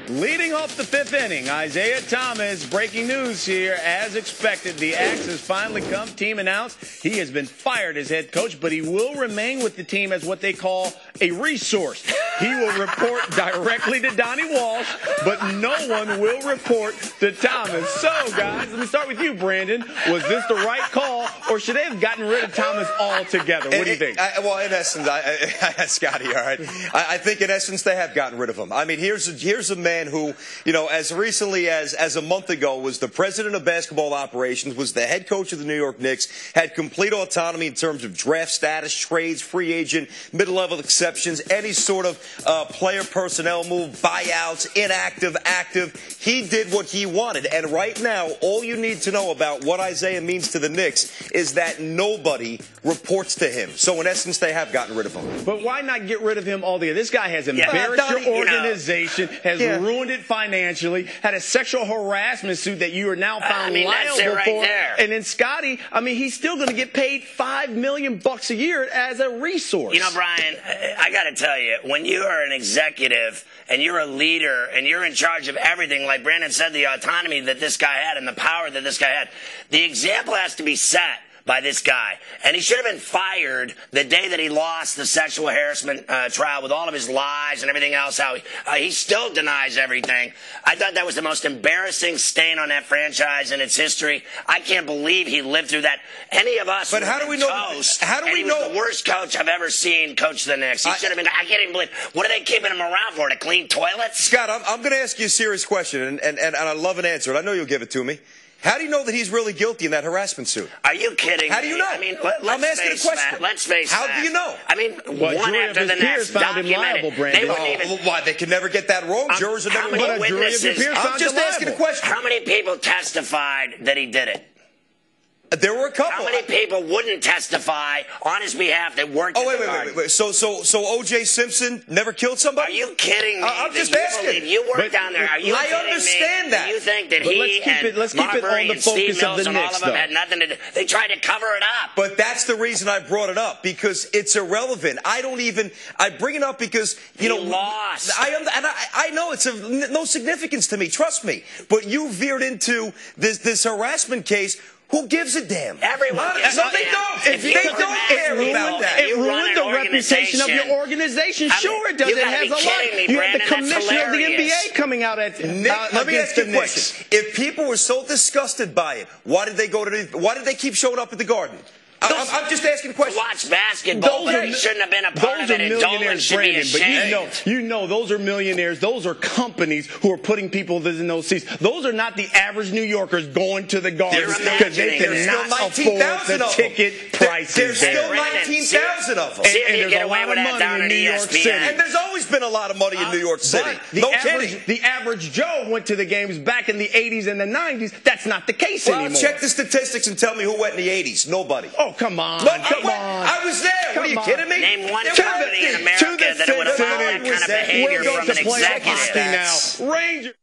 Leading off the fifth inning, Isiah Thomas, breaking news here. As expected, the axe has finally come. Team announced he has been fired as head coach, but he will remain with the team as what they call a resource. He will report directly to Donnie Walsh, but no one will report to Thomas. So, guys, let me start with you, Brandon. Was this the right call, or should they have gotten rid of Thomas altogether? What do you think? Well, in essence, Scotty, all right. I think in essence they have gotten rid of him. I mean, here's a man who, you know, as recently as a month ago was the president of basketball operations, was the head coach of the New York Knicks, had complete autonomy in terms of draft status, trades, free agent, mid-level exceptions, any sort of player personnel move, buyouts, inactive, active. He did what he wanted. And right now, all you need to know about what Isiah means to the Knicks is that nobody reports to him. So in essence, they have gotten rid of him. But why not get rid of him altogether? This guy has embarrassed your organization, has ruined it financially, had a sexual harassment suit that you are now found liable for. And then Scotty, I mean, he's still going to get paid $5 million a year as a resource. You know, Brian, I got to tell you, when you are an executive and you're a leader and you're in charge of everything, like Brandon said, the autonomy that this guy had and the power that this guy had, the example has to be set by this guy. And he should have been fired the day that he lost the sexual harassment trial with all of his lies and everything else. How he still denies everything. I thought that was the most embarrassing stain on that franchise in its history. I can't believe he lived through that. Any of us. But how do we know? How do we know? He was the worst coach I've ever seen coach the Knicks. He should have been. I can't even believe. What are they keeping him around for? To clean toilets? Scott, I'm going to ask you a serious question, and I love an answer. And I know you'll give it to me. How do you know that he's really guilty in that harassment suit? Are you kidding? How do you know? I mean, I'm asking a question. Let's face How do you know? I mean, one after the next, found him liable, Brandon. They wouldn't even. Why? They can never get that wrong. Jurors are never. How many witnesses? I'm just asking a question. How many people testified that he did it? There were a couple. How many people wouldn't testify on his behalf that worked? Wait. So O.J. Simpson never killed somebody? Are you kidding me? I'm just asking. You worked down there. Are you kidding me? I understand that. You think that let's keep it on the focus of the Knicks, though. Had nothing to do. They tried to cover it up. But that's the reason I brought it up, because it's irrelevant. I bring it up because you lost. I know it's of no significance to me. Trust me. But you veered into this harassment case. Who gives a damn? Everyone. No, they don't. They don't care about that. It ruined the reputation of your organization. Sure, it does. It has a lot. You had the commissioner of the NBA coming out at let me ask you a question. If people were so disgusted by it, why did they keep showing up at the Garden? I'm just asking a question. To watch basketball, they shouldn't have been a part of it. And Dolan should be ashamed. But you know, those are millionaires. Those are companies who are putting people in those seats. Those are not the average New Yorkers going to the Garden because they cannot afford the ticket prices. There's still 19,000 of them. And there's a lot of money in New York City. And there's always been a lot of money in New York City. No kidding. The average Joe went to the games back in the 80s and the 90s. That's not the case anymore. Check the statistics and tell me who went in the 80s. Nobody. Oh, come on. I was there. What are you kidding me? Name one company in America that would allow that kind of behavior from an executive. Now, Rangers.